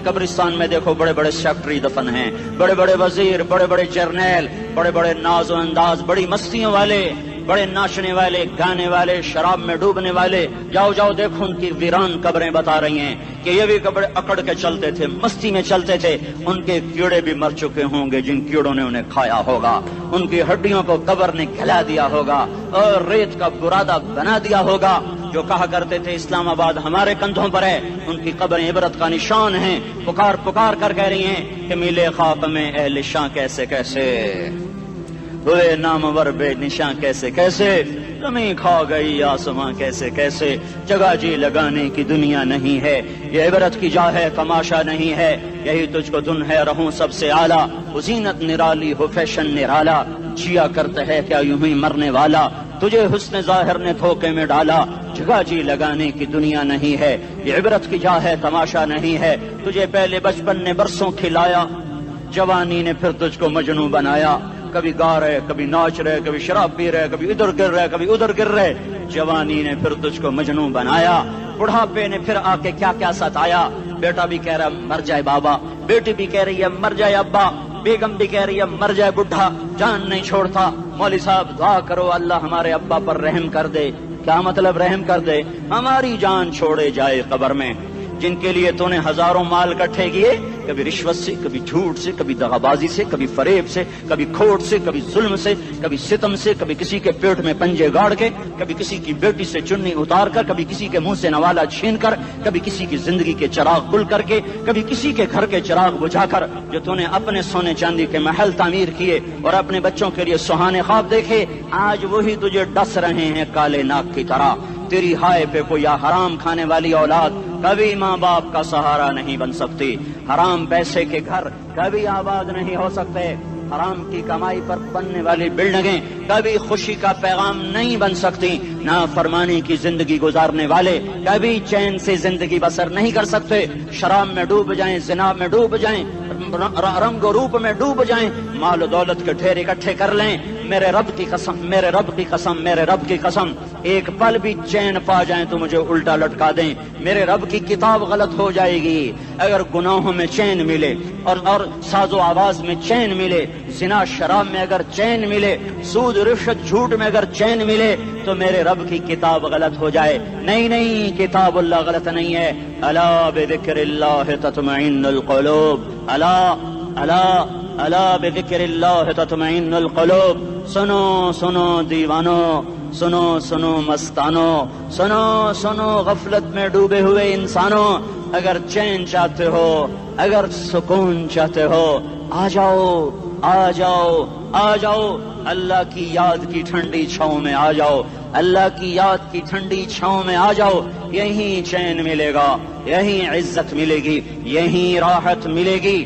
قبرستان میں دیکھو بڑے بڑے سیکٹری دفن ہیں، بڑے بڑے وزیر، بڑے بڑے جرنیل، بڑے بڑے ناز و انداز، بڑی مستیوں والے، بڑے ناچنے والے، گانے والے، شراب میں ڈوبنے والے. جاؤ جاؤ دیکھو ان کی ویران قبریں بتا رہی ہیں کہ یہ بھی قبر اکڑ کے چلتے تھے، مستی میں چلتے تھے. ان کے کیڑے بھی مر چکے ہوں گے جن کیڑوں نے انہیں کھایا ہوگا. ان کی ہڈیوں کو قبر نے کھلا دیا ہوگا اور ریت کا برادہ بنا دیا ہوگا. جو کہا کرتے تھے اسلام آباد ہمارے کندھوں پر ہے، ان کی قبریں عبرت کا نشان ہیں. پکار پکار کر کہہ رہی ہیں کہ ملے خاک میں اہل شاں کیسے کیسے، ہوئے نامور بے نشاں کیسے کیسے، زمین کھا گئی آسماں کیسے کیسے. جگہ جی لگانے کی دنیا نہیں ہے، یہ عبرت کی جا ہے، تماشا نہیں ہے. یہی تجھ کو دن ہے رہوں سب سے اعلیٰ، زینت نرالی ہو فیشن نرالا. جیا کرتا ہے کیا یوں ہی مرنے والا، تجھے حسن ظاہر نے دھوکے میں ڈالا. جگہ جی لگانے کی دنیا نہیں ہے، یہ عبرت کی جا ہے، تماشا نہیں ہے. تجھے پہلے بچپن نے برسوں کھلایا، جوانی نے پھر تجھ کو مجنوں بنایا. کبھی گا رہے، کبھی ناچ رہے، کبھی شراب پی رہے، کبھی ادھر گر رہے، کبھی ادھر گر رہے. جوانی نے پھر تجھ کو مجنوں بنایا، بڑھاپے نے پھر آ کے کیا کیا ستایا. بیٹا بھی کہہ رہا مر جائے بابا، بیٹی بھی کہہ رہی ہے مر جائے ابا، بیگم بھی کہہ رہی ہے مر جائے بڈھا، جان نہیں چھوڑتا. مولوی صاحب دعا کرو اللہ ہمارے ابا پر رحم کر دے. کیا مطلب رحم کر دے؟ ہماری جان چھوڑے جائے قبر میں. جن کے لیے تو نے ہزاروں مال اکٹھے کیے، کبھی رشوت سے، کبھی جھوٹ سے، کبھی دغا بازی سے، کبھی فریب سے، کبھی کھوٹ سے، کبھی ظلم سے، کبھی ستم سے، کبھی کسی کے پیٹ میں پنجے گاڑ کے، کبھی کسی کی بیٹی سے چنی اتار کر، کبھی کسی کے منہ سے نوالا چھین کر، کبھی کسی کی زندگی کے چراغ گل کر کے، کبھی کسی کے گھر کے چراغ بجھا کر. جو تو نے اپنے سونے چاندی کے محل تعمیر کیے اور اپنے بچوں کے لیے سہانے خواب دیکھے، آج وہی تجھے ڈس رہے ہیں کالے ناک کی طرح. تیری ہائے پہ کوئی حرام کھانے والی اولاد کبھی ماں باپ کا سہارا نہیں بن سکتی. حرام پیسے کے گھر کبھی آباد نہیں ہو سکتے. حرام کی کمائی پر بننے والی بلڈنگیں کبھی خوشی کا پیغام نہیں بن سکتی. نافرمانی کی زندگی گزارنے والے کبھی چین سے زندگی بسر نہیں کر سکتے. شراب میں ڈوب جائیں، زنا میں ڈوب جائیں، رنگ و روپ میں ڈوب جائیں، مال و دولت کے ڈھیر اکٹھے کر لیں، میرے رب کی قسم، میرے رب کی قسم، میرے رب کی قسم، ایک پل بھی چین پا جائیں تو مجھے الٹا لٹکا دیں. میرے رب کی کتاب غلط ہو جائے گی. اگر گناہوں میں چین ملے اور ساز و آواز میں چین ملے، زنا شراب میں اگر چین ملے، سود رشوت جھوٹ میں اگر چین ملے، تو میرے رب کی کتاب غلط ہو جائے. نہیں نہیں، کتاب اللہ غلط نہیں ہے. الا بذکر اللہ تطمئن القلوب، الا الا الا بذکر اللہ تطمئن القلوب. سنو سنو دیوانو، سنو سنو مستانو، سنو سنو غفلت میں ڈوبے ہوئے انسانوں. اگر چین چاہتے ہو، اگر سکون چاہتے ہو، آ جاؤ آ جاؤ آ جاؤ، اللہ کی یاد کی ٹھنڈی چھاؤں میں آ جاؤ، اللہ کی یاد کی ٹھنڈی چھاؤں میں آ جاؤ. یہیں چین ملے گا، یہیں عزت ملے گی، یہیں راحت ملے گی.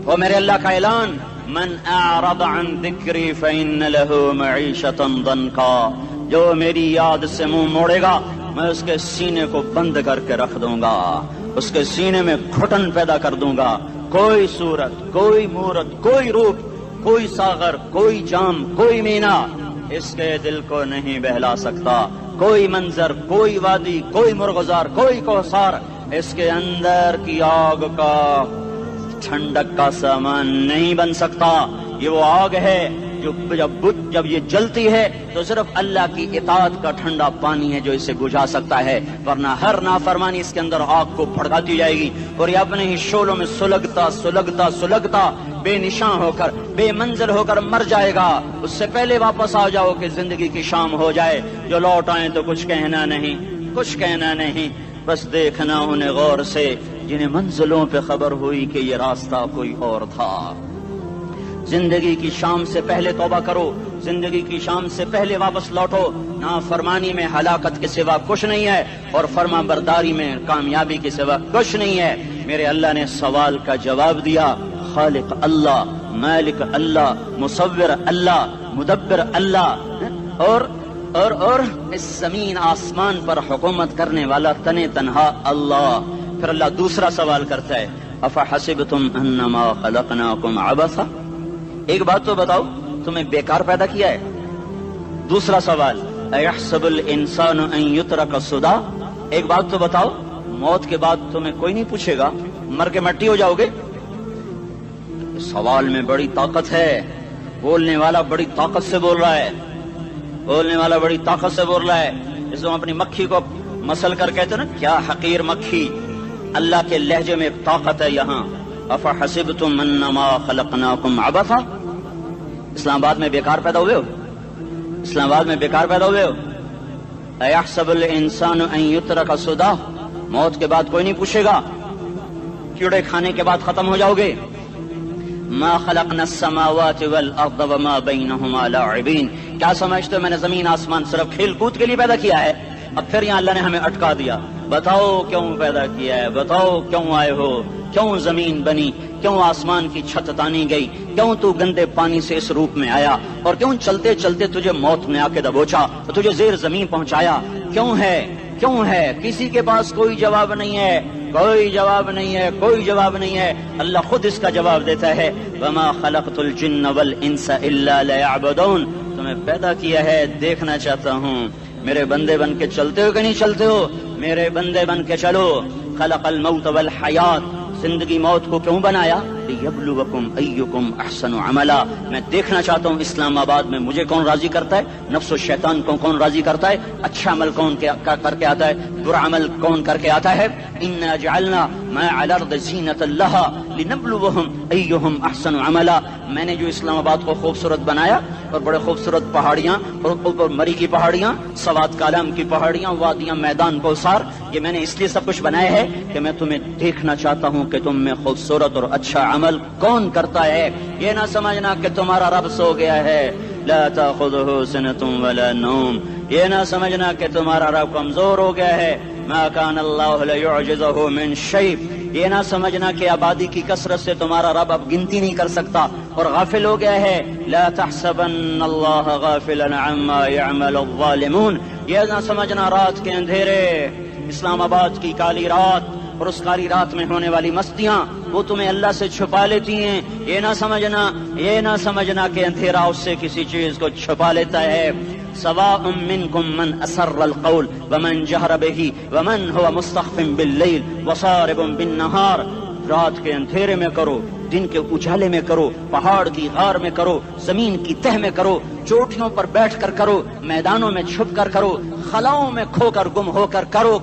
وہ میرے اللہ کا اعلان، من اعرض عن ذکری فإن له معیشۃ ضنکا. جو میری یاد سے منہ موڑے گا میں اس کے سینے کو بند کر کے رکھ دوں گا، اس کے سینے میں گھٹن پیدا کر دوں گا. کوئی صورت، کوئی مورت، کوئی روپ، کوئی ساغر، کوئی جام، کوئی مینا اس کے دل کو نہیں بہلا سکتا. کوئی منظر، کوئی وادی، کوئی مرغزار، کوئی کوثر اس کے اندر کی آگ کا ٹھنڈک کا سامان نہیں بن سکتا. یہ وہ آگ ہے جو جب یہ جلتی ہے تو صرف اللہ کی اطاعت کا ٹھنڈا پانی ہے جو اسے بجھا سکتا ہے، ورنہ ہر نافرمانی اس کے اندر آگ کو بھڑکاتی جائے گی اور یہ اپنے ہی شعلوں میں سلگتا سلگتا سلگتا بے نشان ہو کر، بے منزل ہو کر مر جائے گا. اس سے پہلے واپس آ جاؤ کہ زندگی کی شام ہو جائے. جو لوٹ آئیں تو کچھ کہنا نہیں، کچھ کہنا نہیں، بس دیکھنا انہیں غور سے جنہیں منزلوں پہ خبر ہوئی کہ یہ راستہ کوئی اور تھا. زندگی کی شام سے پہلے توبہ کرو، زندگی کی شام سے پہلے واپس لوٹو. نافرمانی میں ہلاکت کے سوا کچھ نہیں ہے اور فرما برداری میں کامیابی کے سوا کچھ نہیں ہے. میرے اللہ نے سوال کا جواب دیا. خالق اللہ، مالک اللہ، مصور اللہ، مدبر اللہ اور اس زمین آسمان پر حکومت کرنے والا تنے تنہا اللہ. پھر اللہ دوسرا سوال کرتا ہے، افحسبتم انما خلقناکم عبثا. ایک بات تو بتاؤ، تمہیں بیکار پیدا کیا ہے؟ دوسرا سوال، ایحسب الانسان ان یترک سدی. ایک بات تو بتاؤ، موت کے بعد تمہیں کوئی نہیں پوچھے گا، مر کے مٹی ہو جاؤ گے؟ سوال میں بڑی طاقت ہے، بولنے والا بڑی طاقت سے بول رہا ہے، بولنے والا بڑی طاقت سے بول رہا ہے. اس کو اپنی مکھی کو مسل کر کہتے نا، کیا حقیر مکھی. اللہ کے لہجے میں ایک طاقت ہے یہاں. افحسبتم انما خلقناکم عبثا، اسلام آباد میں بیکار پیدا ہوئے ہو؟ اسلام آباد میں بیکار پیدا ہوئے ہو؟ ایحسب الانسان ان یترک سدی، موت کے بعد کوئی نہیں پوچھے گا، کیڑے کھانے کے بعد ختم ہو جاؤ گے. ما خلقنا السماوات والارض وما بینہما لاعبین، کیا سمجھتے ہو میں نے زمین آسمان صرف کھیل کود کے لیے پیدا کیا ہے؟ اب پھر یہاں اللہ نے ہمیں اٹکا دیا. بتاؤ کیوں پیدا کیا ہے، بتاؤ کیوں آئے ہو، کیوں زمین بنی، کیوں آسمان کی چھت تانی گئی، کیوں تو گندے پانی سے اس روپ میں آیا، اور کیوں چلتے چلتے تجھے موت نے آ کے دبوچا اور تجھے زیر زمین پہنچایا؟ کیوں ہے، کیوں ہے؟ کسی کے پاس کوئی جواب نہیں ہے، کوئی جواب نہیں ہے، کوئی جواب نہیں ہے. اللہ خود اس کا جواب دیتا ہے، وما خلقت الجن والانس الا لیعبدون، تمہیں پیدا کیا ہے دیکھنا چاہتا ہوں میرے بندے بن کے چلتے ہو کہ نہیں چلتے ہو، میرے بندے بن کے چلو. خلق الموت والحیات، زندگی موت کو کیوں بنایا؟ لیبلوکم ایکم احسن عملا، میں دیکھنا چاہتا ہوں اسلام آباد میں مجھے کون راضی کرتا ہے، نفس و شیطان کو کون راضی کرتا ہے، اچھا عمل کون کر کے آتا ہے، برا عمل کون کر کے آتا ہے. انا جعلنا ما علی الارض زینۃ لہا لنبلوہم ایہم احسن عملا، میں نے جو اسلام آباد کو خوبصورت بنایا، اور بڑے خوبصورت پہاڑیاں، اور اوپر مری کی پہاڑیاں، سوات کالام کی پہاڑیاں، وادیاں، میدان کوثر، یہ میں نے اس لیے سب کچھ بنایا ہے کہ میں تمہیں دیکھنا چاہتا ہوں کہ تم میں خوبصورت اور اچھا عمل کون کرتا ہے. یہ نہ سمجھنا کہ تمہارا رب سو گیا ہے، لا تاخذہ سنۃ ولا نوم، یہ نہ سمجھنا کہ تمہارا رب کمزور ہو گیا ہے، ما کان اللہ لیعجزہ من شیء، یہ نہ سمجھنا کہ آبادی کی کثرت سے تمہارا رب اب گنتی نہیں کر سکتا اور غافل ہو گیا ہے. لا تحسبن اللہ غافلا عما يعمل الظالمون، یہ نہ سمجھنا رات کے اندھیرے، اسلام آباد کی کالی رات اور اس کالی رات میں ہونے والی مستیاں وہ تمہیں اللہ سے چھپا لیتی ہیں. یہ نہ سمجھنا کہ اندھیرا اس سے کسی چیز کو چھپا لیتا ہے. سواء منکم من اسر القول ومن جہر به ومن هو مستخف باللیل وصارب بالنہار، رات کے اندھیرے میں کرو، دن کے اجالے میں کرو، پہاڑ کی غار میں کرو، زمین کی تہ میں کرو، چوٹیوں پر بیٹھ کر کرو، میدانوں میں چھپ کر کرو، خلاؤں میں کھو کر گم ہو کر کرو،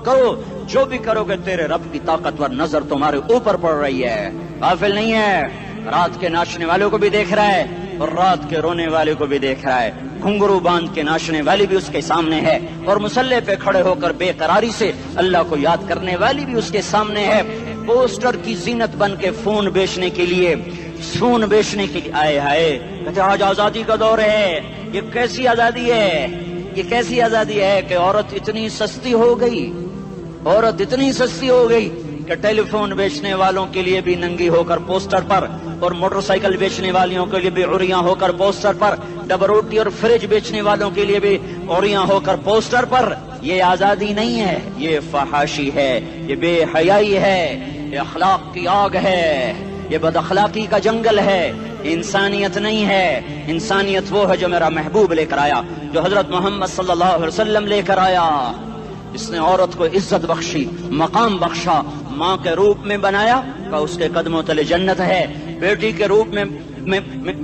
جو بھی کرو گے تیرے رب کی طاقتور نظر تمہارے اوپر پڑ رہی ہے، غافل نہیں ہے. رات کے ناچنے والوں کو بھی دیکھ رہا ہے اور رات کے رونے والے کو بھی دیکھ رہا ہے، گھنگرو باندھ کے ناچنے والی بھی اس کے سامنے ہے، اور مسلح پہ کھڑے ہو کر بے قراری سے اللہ کو یاد کرنے والی بھی اس کے سامنے ہے. پوسٹر کی زینت بن کے فون بیچنے کے لیے آئے ہائے کہتے آج آزادی کا دور ہے. یہ کیسی آزادی ہے، یہ کیسی آزادی ہے کہ عورت اتنی سستی ہو گئی کہ ٹیلی فون بیچنے والوں کے لیے بھی ننگی ہو کر پوسٹر پر، اور موٹر سائیکل بیچنے والوں کے لیے بھی عریاں ہو کر پوسٹر پر، ڈبل روٹی اور فریج بیچنے والوں کے لیے بھی عریاں ہو کر پوسٹر پر. یہ آزادی نہیں ہے، یہ فحاشی ہے، یہ بے حیائی ہے، یہ اخلاق کی آگ ہے، یہ بد اخلاقی کا جنگل ہے. انسانیت نہیں ہے. انسانیت وہ ہے جو میرا محبوب لے کر آیا، جو حضرت محمد صلی اللہ علیہ وسلم لے کر آیا، جس نے عورت کو عزت بخشی، مقام بخشا، ماں کے روپ میں بنایا کہ اس کے قدموں تلے جنت ہے، بیٹی کے روپ میں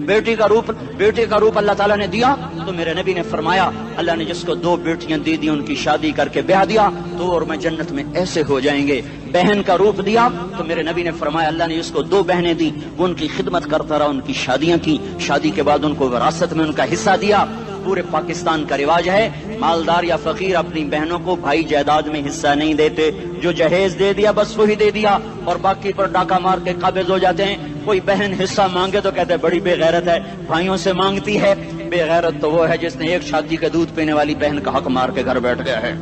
بیٹی کا روپ اللہ تعالیٰ نے دیا تو میرے نبی نے فرمایا اللہ نے جس کو 2 بیٹیاں دی ان کی شادی کر کے بیاہ دیا تو اور میں جنت میں ایسے ہو جائیں گے. بہن کا روپ دیا تو میرے نبی نے فرمایا اللہ نے جس کو 2 بہنیں دی وہ ان کی خدمت کرتا رہا، ان کی شادیاں کی، شادی کے بعد ان کو وراثت میں ان کا حصہ دیا. پورے پاکستان کا رواج ہے مالدار یا فقیر اپنی بہنوں کو بھائی جائیداد میں حصہ نہیں دیتے، جو جہیز دے دیا بس وہی دے دیا اور باقی پر ڈاکہ مار کے قابض ہو جاتے ہیں. کوئی بہن حصہ مانگے تو کہتے ہیں بڑی بے غیرت ہے، بھائیوں سے مانگتی ہے. بے غیرت تو وہ ہے جس نے ایک شادی کا دودھ پینے والی بہن کا حق مار کے گھر بیٹھ گیا ہے.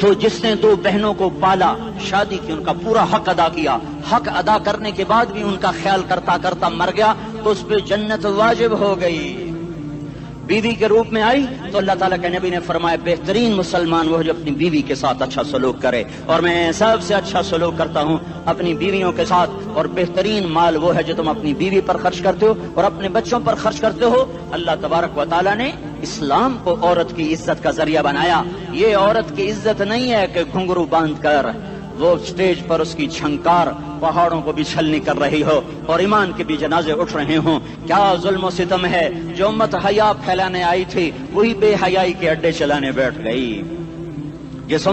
تو جس نے 2 بہنوں کو پالا، شادی کی، ان کا پورا حق ادا کیا، حق ادا کرنے کے بعد بھی ان کا خیال کرتا کرتا مر گیا تو اس پہ جنت واجب ہو گئی. بیوی کے روپ میں آئی تو اللہ تعالیٰ کے نبی نے فرمایا بہترین مسلمان وہ جو اپنی بیوی کے ساتھ اچھا سلوک کرے، اور میں سب سے اچھا سلوک کرتا ہوں اپنی بیویوں کے ساتھ. اور بہترین مال وہ ہے جو تم اپنی بیوی پر خرچ کرتے ہو اور اپنے بچوں پر خرچ کرتے ہو. اللہ تبارک و تعالیٰ نے اسلام کو عورت کی عزت کا ذریعہ بنایا. یہ عورت کی عزت نہیں ہے کہ گھنگرو باندھ کر وہ اسٹیج پر اس کی چھنکار پہاڑوں کو بھی چھلنی کر رہی ہو اور ایمان کے بھی جنازے اٹھ رہے ہوں. کیا ظلم و ستم ہے. جو امت حیا پھیلانے آئی تھی وہی بے حیائی کے اڈے چلانے بیٹھ گئی. جس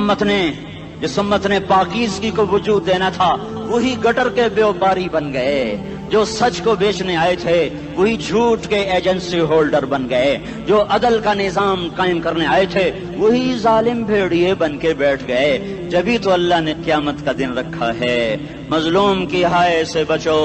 امت نے پاکیزگی کو وجود دینا تھا وہی گٹر کے بیوباری بن گئے. جو سچ کو بیچنے آئے تھے وہی جھوٹ کے ایجنسی ہولڈر بن گئے. جو عدل کا نظام قائم کرنے آئے تھے وہی ظالم بھیڑیے بن کے بیٹھ گئے. جبھی تو اللہ نے قیامت کا دن رکھا ہے. مظلوم کی ہائے سے بچو.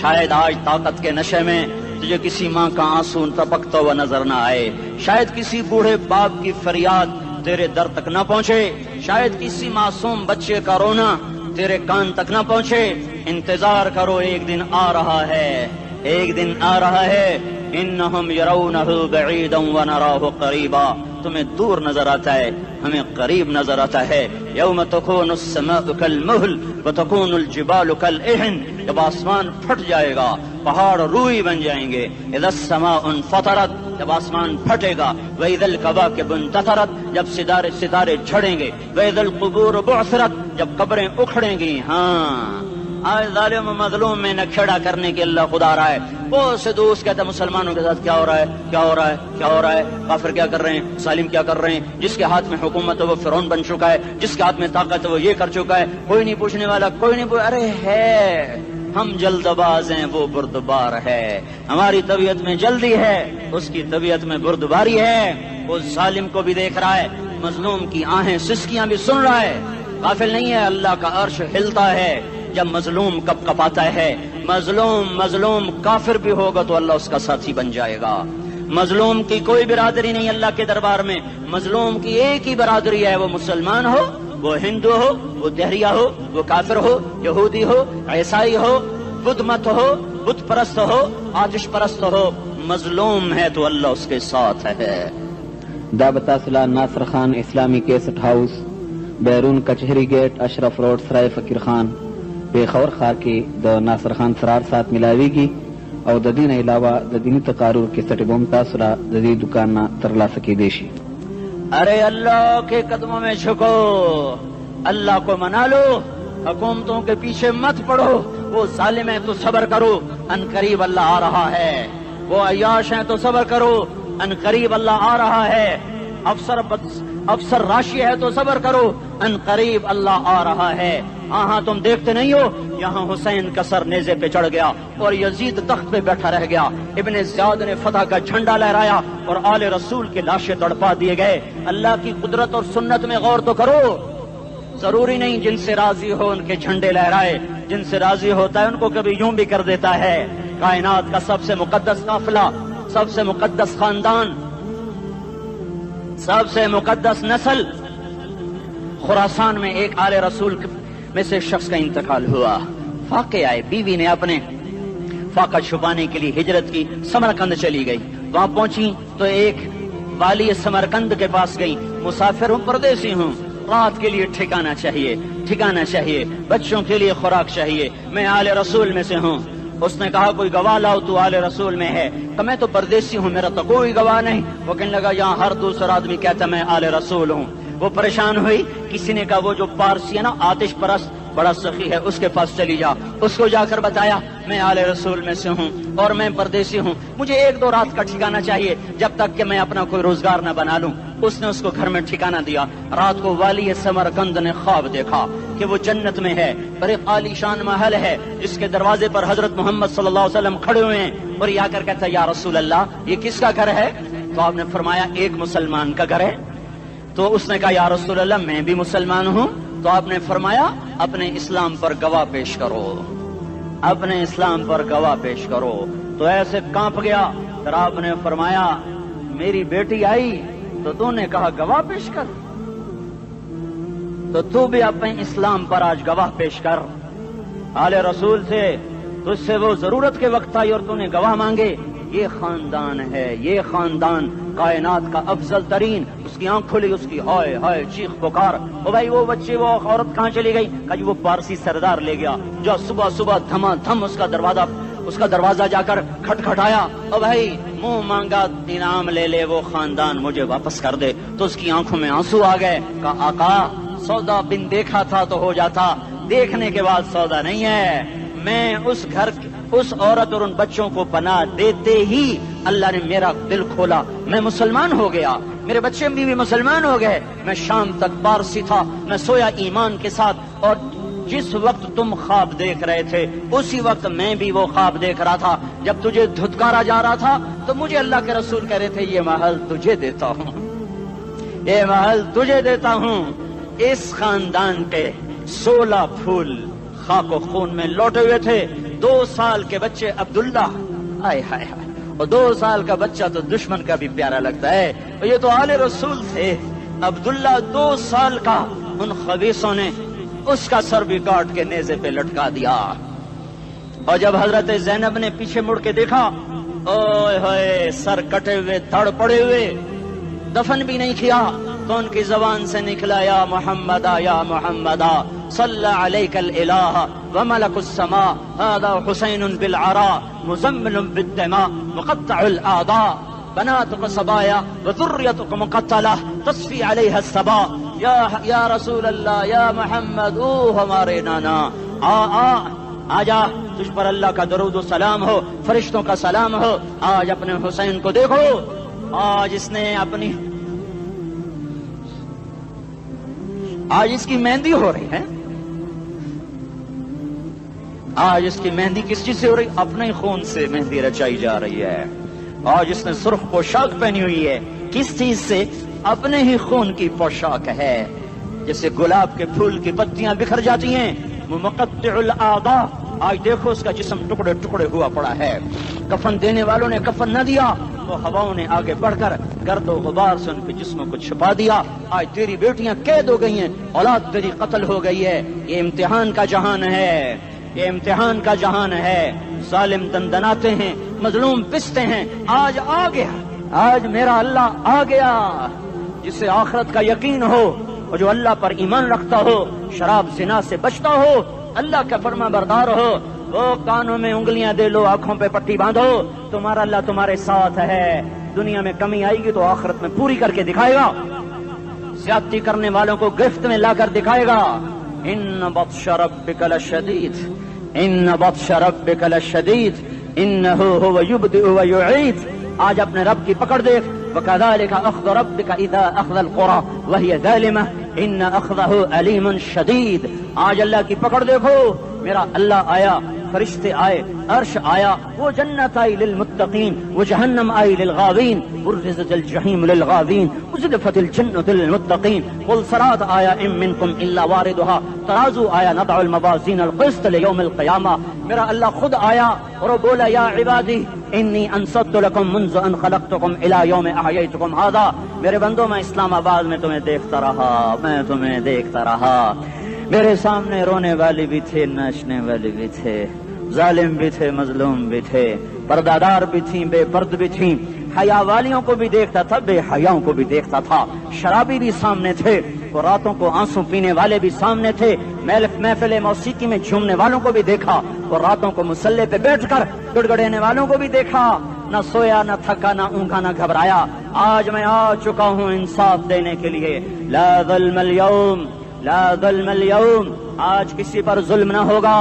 شاید آج طاقت کے نشے میں تجھے کسی ماں کا آنسو ٹپکتا ہوا نظر نہ آئے. شاید کسی بوڑھے باپ کی فریاد تیرے در تک نہ پہنچے. شاید کسی معصوم بچے کا رونا تیرے کان تک نہ پہنچے. انتظار کرو، ایک دن آ رہا ہے، ایک دن آ رہا ہے. انہم یرونہ بعیدا ونراہ قریبا. تمہیں دور نظر آتا ہے، ہمیں قریب نظر آتا ہے. یوم تکون السماء کالمہل وتکون الجبال کالعہن. جب آسمان پھٹ جائے گا پہاڑ روئی بن جائیں گے. اذا السماء انفطرت. جب آسمان پھٹے گا. واذا الکواکب انتثرت. جب ستارے جھڑیں گے. واذا القبور بعثرت. جب قبریں اکھڑیں گی. ہاں آج ظالم و مظلوم میں نہ کھیڑا کرنے کے اللہ خدا رہا ہے. بہت سے دوست کہتے ہیں مسلمانوں کے ساتھ کیا ہو رہا ہے، کیا ہو رہا ہے، کیا ہو رہا ہے. کافر کیا کر رہے ہیں، ظالم کیا کر رہے ہیں. جس کے ہاتھ میں حکومت ہے وہ فرعون بن چکا ہے، جس کے ہاتھ میں طاقت ہے وہ یہ کر چکا ہے. کوئی نہیں پوچھنے والا، کوئی نہیں ارے ہے ہم جلد باز ہیں، وہ بردبار ہے. ہماری طبیعت میں جلدی ہے، اس کی طبیعت میں بردباری ہے. وہ ظالم کو بھی دیکھ رہا ہے، مظلوم کی آہیں سسکیاں بھی سن رہا ہے. غافل نہیں ہے. اللہ کا عرش ہلتا ہے جب مظلوم کپ کپاتا ہے. مظلوم کافر بھی ہوگا تو اللہ اس کا ساتھی بن جائے گا. مظلوم کی کوئی برادری نہیں اللہ کے دربار میں. مظلوم کی ایک ہی برادری ہے، وہ مسلمان ہو، وہ ہندو ہو، وہ دہریہ ہو، وہ کافر ہو، یہودی ہو، عیسائی ہو، بدھ مت ہو، بت پرست ہو، آتش پرست ہو. مظلوم ہے تو اللہ اس کے ساتھ ہے. دعوت اصلاح ناصر خان اسلامی کیسٹ ہاؤس، بیرون کچہری گیٹ، اشرف روڈ، سرائے فقیر خان، پیښور ښار کې د ناصر خان سرار سات ملاویږي او د دې نه علاوه د دیني تقارر کیسټ به هم تاسو را د دې دکان نه ترلاسه کیدی شي. ارے اللہ کے قدموں میں جھکو، اللہ کو منا لو، حکومتوں کے پیچھے مت پڑو. وہ ظالم ہے تو صبر کرو، ان قریب اللہ آ رہا ہے. وہ عیاش ہیں تو صبر کرو، ان قریب اللہ آ رہا ہے. افسر راشی ہے تو صبر کرو، ان قریب اللہ آ رہا ہے. ہاں تم دیکھتے نہیں ہو یہاں حسین کا سر نیزے پہ چڑھ گیا اور یزید تخت پہ بیٹھا رہ گیا. ابن زیاد نے فتح کا جھنڈا لہرایا اور آل رسول کے لاشیں تڑپا دیے گئے. اللہ کی قدرت اور سنت میں غور تو کرو. ضروری نہیں جن سے راضی ہو ان کے جھنڈے لہرائے، جن سے راضی ہوتا ہے ان کو کبھی یوں بھی کر دیتا ہے. کائنات کا سب سے مقدس قافلہ، سب سے مقدس خاندان، سب سے مقدس نسل، خراسان میں ایک آل رسول میں سے شخص کا انتقال ہوا. فاقے آئے، بیوی نے اپنے فاقہ چھپانے کے لیے ہجرت کی، سمرقند چلی گئی. وہاں پہنچی تو ایک والی سمرقند کے پاس گئی. مسافر ہوں، پردیسی ہوں، رات کے لیے ٹھکانہ چاہیے، بچوں کے لیے خوراک چاہیے، میں آل رسول میں سے ہوں. اس نے کہا کوئی گواہ لاؤ، تو آل رسول میں ہے. کہ میں تو پردیسی ہوں، میرا تو کوئی گواہ نہیں. وہ کہنے لگا یہاں ہر دوسرا آدمی کہتا میں آل رسول ہوں. وہ پریشان ہوئی. کسی نے کہا وہ جو پارسی ہے نا آتش پرست بڑا سخی ہے، اس کے پاس چلی جا. اس کو جا کر بتایا میں آل رسول میں سے ہوں اور میں پردیسی ہوں، مجھے 1-2 رات کا ٹھکانہ چاہیے جب تک کہ میں اپنا کوئی روزگار نہ بنا لوں. اس نے اس کو گھر میں ٹھکانہ دیا. رات کو والی سمرقند نے خواب دیکھا کہ وہ جنت میں ہے، بڑے عالی شان محل ہے جس کے دروازے پر حضرت محمد صلی اللہ علیہ وسلم کھڑے ہوئے ہیں. اور یہ آ کر کہتا ہے یا رسول اللہ یہ کس کا گھر ہے؟ تو آپ نے فرمایا ایک مسلمان کا گھر ہے. تو اس نے کہا یا رسول اللہ میں بھی مسلمان ہوں. تو آپ نے فرمایا اپنے اسلام پر گواہ پیش کرو، اپنے اسلام پر گواہ پیش کرو. تو ایسے کانپ گیا. پھر آپ نے فرمایا میری بیٹی آئی تو تو نے کہا گواہ پیش کر، تو تو بھی اپنے اسلام پر آج گواہ پیش کر. آل رسول سے تجھ سے وہ ضرورت کے وقت آئی اور تو نے گواہ مانگے. یہ خاندان ہے، یہ خاندان کائنات کا افضل ترین. اس کی آنکھ کھلی، اس کی ہائے ہائے چیخ پکار. او بھائی وہ بچے وہ عورت کہاں چلی گئی؟ کہ وہ پارسی سردار لے گیا جو صبح صبح دھما دھم اس کا دروازہ اس کا دروازہ جا کر کھٹکھٹایا، او بھائی منہ مانگا انعام لے لے، وہ خاندان مجھے واپس کر دے. تو اس کی آنکھوں میں آنسو آ گئے. کہا آقا سودا بن دیکھا تھا تو ہو جاتا، دیکھنے کے بعد سودا نہیں ہے. میں اس گھر اس عورت اور ان بچوں کو پناہ دیتے ہی اللہ نے میرا دل کھولا، میں مسلمان ہو گیا، میرے بچے بھی مسلمان ہو گئے. میں شام تک پارسی تھا، میں سویا ایمان کے ساتھ، اور جس وقت تم خواب دیکھ رہے تھے اسی وقت میں بھی وہ خواب دیکھ رہا تھا. جب تجھے دھتکارا جا رہا تھا تو مجھے اللہ کے رسول کہہ رہے تھے یہ محل تجھے دیتا ہوں، یہ محل تجھے دیتا ہوں. اس خاندان کے 16 پھول خاک و خون میں لوٹے ہوئے تھے. 2 سال کے بچے عبداللہ، آئے ہائے ہائے، اور 2 سال کا بچہ تو دشمن کا بھی پیارا لگتا ہے. یہ تو آل رسول تھے. عبداللہ 2 سال کا، ان خبیثوں نے اس کا سر بھی کاٹ کے نیزے پہ لٹکا دیا. اور جب حضرت زینب نے پیچھے مڑ کے دیکھا، اوئے ہوئے سر کٹے ہوئے تھڑ پڑے ہوئے، دفن بھی نہیں کیا، تو ان کی زبان سے نکلا یا محمد یا محمد صلی علیک الالہ وملک السماء هذا حسین بالعراء مزمل بالدماء مقطع الاعضاء بناتك صبايا وذريتك مقتلة تصفي عليها الصبا. یا رسول اللہ، یا محمد، او ہمارے نانا، آ جا، تجھ پر اللہ کا درود و سلام ہو، فرشتوں کا سلام ہو. آج اپنے حسین کو دیکھو، آج اس نے اپنی، آج اس کی مہندی ہو رہی ہے. آج اس کی مہندی کس چیز سے ہو رہی؟ اپنے خون سے مہندی رچائی جا رہی ہے. آج اس نے سرخ پوشاک پہنی ہوئی ہے، کس چیز سے؟ اپنے ہی خون کی پوشاک ہے. جیسے گلاب کے پھول کی پتیاں بکھر جاتی ہیں، وہ مقطع الاعضاء. آج دیکھو اس کا جسم ٹکڑے ٹکڑے ہوا پڑا ہے. کفن دینے والوں نے کفن نہ دیا، وہ ہواؤں نے آگے بڑھ کر گرد و غبار سے ان کے جسموں کو چھپا دیا. آج تیری بیٹیاں قید ہو گئی ہیں، اولاد تیری قتل ہو گئی ہے. یہ امتحان کا جہان ہے، یہ امتحان کا جہان ہے. ظالم دندناتے ہیں، مظلوم پستے ہیں. آج آ گیا، آج میرا اللہ آ گیا. جسے آخرت کا یقین ہو اور جو اللہ پر ایمان رکھتا ہو، شراب زنا سے بچتا ہو، اللہ کا فرما بردار ہو، وہ کانوں میں انگلیاں دے لو، آنکھوں پہ پٹی باندھو، تمہارا اللہ تمہارے ساتھ ہے. دنیا میں کمی آئے گی تو آخرت میں پوری کر کے دکھائے گا. زیادتی کرنے والوں کو گرفت میں لا کر دکھائے گا. ان بطش ربک لشدید، ان بطش ربک لشدید انہ هو یبدئ ویعید. آج اپنے رب کی پکڑ دیکھ. وَكَذَلِكَ أَخْذُ رَبِّكَ إِذَا أَخْذَ الْقُرَى وَهِيَ ظَالِمَةٌ إِنَّ أَخْذَهُ أَلِيمٌ شَدِيدٌ. آج اللہ کی پکڑ دیکھو. میرا اللہ آیا، فرشتے آئے، عرش آیا، وہ جنت آئی للمتقین، وہ جہنم آئی للغاوین، برزت الجحیم للغاوین، ازلفت الجنت للمتقین. قل صراط آیا ام منکم الا واردها، ترازو آیا نضع الموازین القسط لیوم القیامہ. میرا اللہ خود آیا اور وہ بولا یا عبادی انی انصت لکم منذ ان خلقتکم الى یوم احییتکم هذا. میرے بندوں، میں اسلام آباد میں تمہیں دیکھتا رہا، میں تمہیں دیکھتا رہا. میرے سامنے رونے والے بھی تھے، ناچنے والے بھی تھے، ظالم بھی تھے، مظلوم بھی تھے، پردادار بھی تھیں، بے پرد بھی تھیں. حیا والیوں کو بھی دیکھتا تھا، بے حیاؤں کو بھی دیکھتا تھا. شرابی بھی سامنے تھے، اور راتوں کو آنسو پینے والے بھی سامنے تھے. محفل موسیقی میں جھومنے والوں کو بھی دیکھا، اور راتوں کو مسلح پہ بیٹھ کر گڑگڑانے والوں کو بھی دیکھا. نہ سویا، نہ تھکا، نہ اونگا، نہ گھبرایا. آج میں آ چکا ہوں انصاف دینے کے لیے. لا ظلم اليوم، لا ظلم اليوم. آج کسی پر ظلم نہ ہوگا،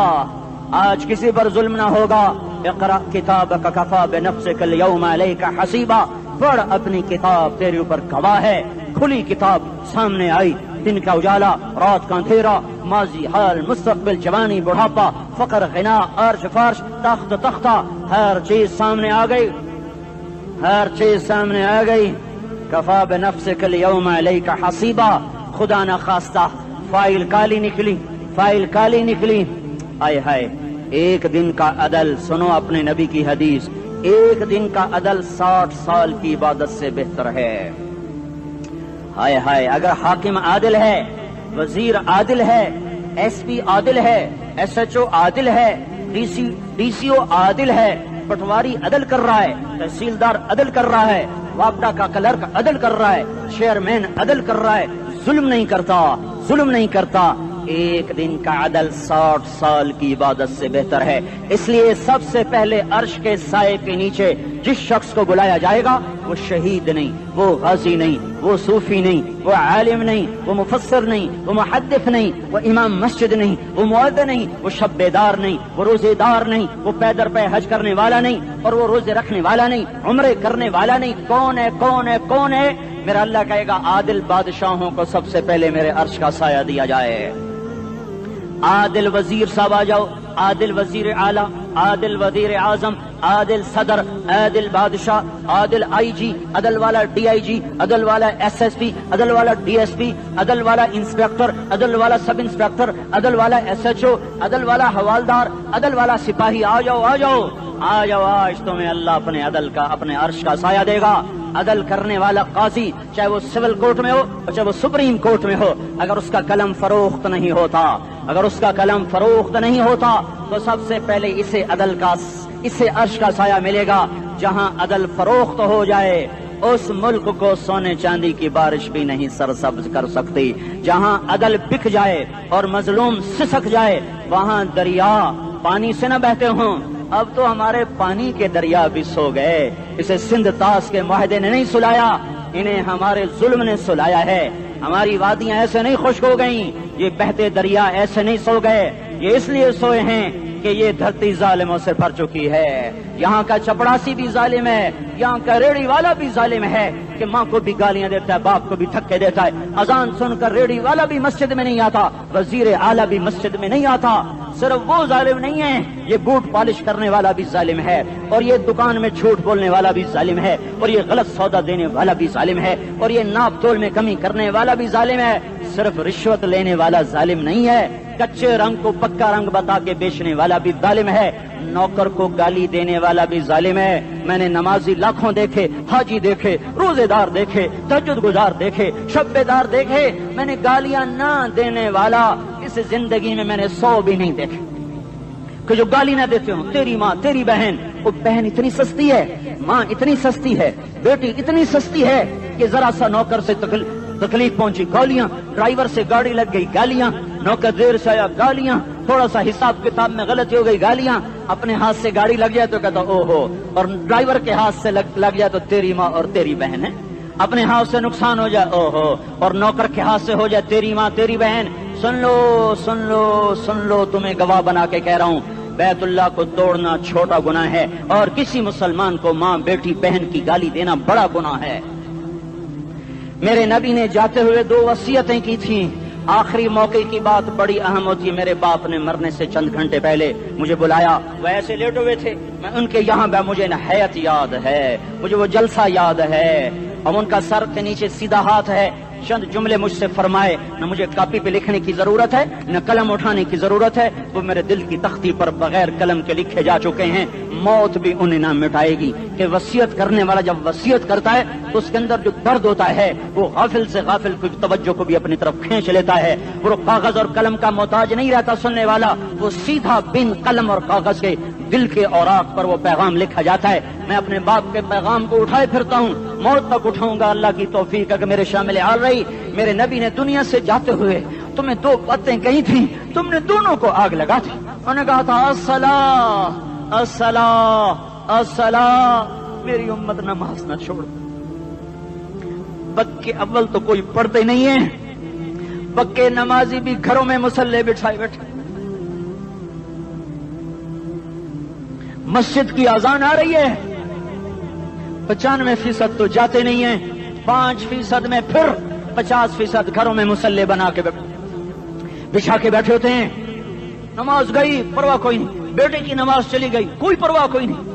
آج کسی پر ظلم نہ ہوگا. اقرأ کتابک کفی بنفسک اليوم علیک حسیبا. پڑھ اپنی کتاب، تیرے اوپر گواہ ہے. کھلی کتاب سامنے آئی. دن کا اجالا، رات کا اندھیرا، ماضی، حال، مستقبل، جوانی، بڑھاپا، فقر، غنا، عرش، فرش، تخت، تختہ، ہر چیز سامنے آ گئی، ہر چیز سامنے آ گئی. کفی بنفسک اليوم علیک حسیبا. خدا نہ خواستہ فائل کالی نکلی، فائل کالی نکلی. آئے ہائے، ایک دن کا عدل، سنو اپنے نبی کی حدیث، ایک دن کا عدل 60 سال کی عبادت سے بہتر ہے. ہائے ہائے، اگر حاکم عادل ہے، وزیر عادل ہے، ایس پی عادل ہے، ایس ایچ او عادل ہے، ڈی سی او عادل ہے، پٹواری عدل کر رہا ہے، تحصیلدار عدل کر رہا ہے، وابڈا کا کلرک عدل کر رہا ہے، چیئرمین عدل کر رہا ہے، ظلم نہیں کرتا، ظلم نہیں کرتا. ایک دن کا عدل 60 سال کی عبادت سے بہتر ہے. اس لیے سب سے پہلے عرش کے سائے کے نیچے جس شخص کو بلایا جائے گا وہ شہید نہیں، وہ غازی نہیں، وہ صوفی نہیں، وہ عالم نہیں، وہ مفسر نہیں، وہ محدث نہیں، وہ امام مسجد نہیں، وہ مؤذن نہیں، وہ شب بیدار نہیں، وہ روزے دار نہیں، وہ پیدر پہ حج کرنے والا نہیں، اور وہ روزے رکھنے والا نہیں، عمرے کرنے والا نہیں. کون ہے کون ہے کون ہے؟ میرا اللہ کہے گا عادل بادشاہوں کو سب سے پہلے میرے عرش کا سایہ دیا جائے. عادل وزیر صاحب آ جاؤ، عادل وزیر اعلیٰ، عادل وزیر اعظم، عادل صدر، عادل بادشاہ، عادل آئی جی، عدل والا ڈی آئی جی، عدل والا ایس ایس پی، عدل والا ڈی ایس پی، عدل والا انسپیکٹر، عدل والا سب انسپیکٹر، عدل والا ایس ایچ او، عدل والا حوالدار، عدل والا سپاہی. آ جاؤ آ جاؤ آ جاؤ، آج تمہیں اللہ اپنے عدل کا، اپنے عرش کا سایہ دے گا. عدل کرنے والا قاضی چاہے وہ سول کورٹ میں ہو چاہے وہ سپریم کورٹ میں ہو، اگر اس کا قلم فروخت نہیں ہوتا، اگر اس کا قلم فروخت نہیں ہوتا تو سب سے پہلے اسے عرش کا سایہ ملے گا. جہاں عدل فروخت ہو جائے اس ملک کو سونے چاندی کی بارش بھی نہیں سرسبز کر سکتی. جہاں عدل بک جائے اور مظلوم سسک جائے وہاں دریا پانی سے نہ بہتے ہوں. اب تو ہمارے پانی کے دریا بھی سو گئے. اسے سندھ طاس کے معاہدے نے نہیں سلایا، انہیں ہمارے ظلم نے سلایا ہے. ہماری وادیاں ایسے نہیں خشک ہو گئیں، یہ بہتے دریا ایسے نہیں سو گئے. یہ اس لیے سوئے ہیں کہ یہ دھرتی ظالموں سے بھر چکی ہے. یہاں کا چپڑاسی بھی ظالم ہے، یہاں کا ریڑھی والا بھی ظالم ہے کہ ماں کو بھی گالیاں دیتا ہے، باپ کو بھی دھکے دیتا ہے. اذان سن کر ریڑھی والا بھی مسجد میں نہیں آتا، وزیر اعلیٰ بھی مسجد میں نہیں آتا. صرف وہ ظالم نہیں ہے، یہ بوٹ پالش کرنے والا بھی ظالم ہے، اور یہ دکان میں جھوٹ بولنے والا بھی ظالم ہے، اور یہ غلط سودا دینے والا بھی ظالم ہے، اور یہ ناپ تول میں کمی کرنے والا بھی ظالم ہے. صرف رشوت لینے والا ظالم نہیں ہے، کچے رنگ کو پکا رنگ بتا کے بیچنے والا بھی ظالم ہے، نوکر کو گالی دینے والا بھی ظالم ہے. میں نے نمازی لاکھوں دیکھے، حاجی دیکھے، روزے دار دیکھے، تہجد گزار دیکھے، شب بیدار دیکھے. میں نے گالیاں نہ دینے والا اس زندگی میں نے 100 بھی نہیں دیکھے کہ جو گالی نہ دیتے ہوں. تیری ماں، تیری بہن، وہ بہن اتنی سستی ہے، ماں اتنی سستی ہے، بیٹی اتنی سستی ہے کہ ذرا سا نوکر سے تکلیف پہنچی گالیاں، ڈرائیور سے گاڑی لگ گئی گالیاں، نوکر دیر سے آیا گالیاں، تھوڑا سا حساب کتاب میں غلطی ہو گئی گالیاں. اپنے ہاتھ سے گاڑی لگ جائے تو کہتا او ہو، اور ڈرائیور کے ہاتھ سے لگ جائے تو تیری ماں اور تیری بہن ہے. اپنے ہاتھ سے نقصان ہو جائے او ہو، اور نوکر کے ہاتھ سے ہو جائے تیری ماں تیری بہن. سن لو سن لو سن لو، تمہیں گواہ بنا کے کہہ رہا ہوں، بیت اللہ کو توڑنا چھوٹا گناہ ہے، اور کسی مسلمان کو ماں بیٹی بہن کی گالی دینا بڑا گناہ ہے. میرے نبی نے جاتے ہوئے 2 وصیتیں کی تھیں. آخری موقع کی بات بڑی اہم ہوتی ہے. میرے باپ نے مرنے سے چند گھنٹے پہلے مجھے بلایا، وہ ایسے لیٹے ہوئے تھے، میں ان کے یہاں مجھے نہایت یاد ہے، مجھے وہ جلسہ یاد ہے، اور ان کا سر کے نیچے سیدھا ہاتھ ہے. چند جملے مجھ سے فرمائے، نہ مجھے کاپی پہ لکھنے کی ضرورت ہے نہ قلم اٹھانے کی ضرورت ہے، وہ میرے دل کی تختی پر بغیر قلم کے لکھے جا چکے ہیں. موت بھی انہیں نہ مٹائے گی کہ وصیت کرنے والا جب وصیت کرتا ہے تو اس کے اندر جو درد ہوتا ہے وہ غافل سے غافل کی توجہ کو بھی اپنی طرف کھینچ لیتا ہے. وہ کاغذ اور قلم کا محتاج نہیں رہتا سننے والا، وہ سیدھا بن قلم اور کاغذ کے دل کے اوراق پر وہ پیغام لکھا جاتا ہے. میں اپنے باپ کے پیغام کو اٹھائے پھرتا ہوں، موت تک اٹھاؤں گا. اللہ کی توفیق ہے کہ میرے شامل حال رہی. میرے نبی نے دنیا سے جاتے ہوئے تمہیں 2 باتیں کہی تھیں، تم نے دونوں کو آگ لگا تھی. انہوں نے کہا تھا الصلاۃ الصلاۃ الصلاۃ، میری امت نماز نہ چھوڑ. پکے اول تو کوئی پڑھتے نہیں ہے، پکے نمازی بھی گھروں میں مصلے بٹھائے بیٹھے. مسجد کی اذان آ رہی ہے، 95% تو جاتے نہیں ہیں، 5% میں پھر 50% گھروں میں مصلے بنا کے بچھا کے بیٹھے ہوتے ہیں. نماز گئی پرواہ کوئی نہیں، بیٹے کی نماز چلی گئی کوئی پرواہ کوئی نہیں.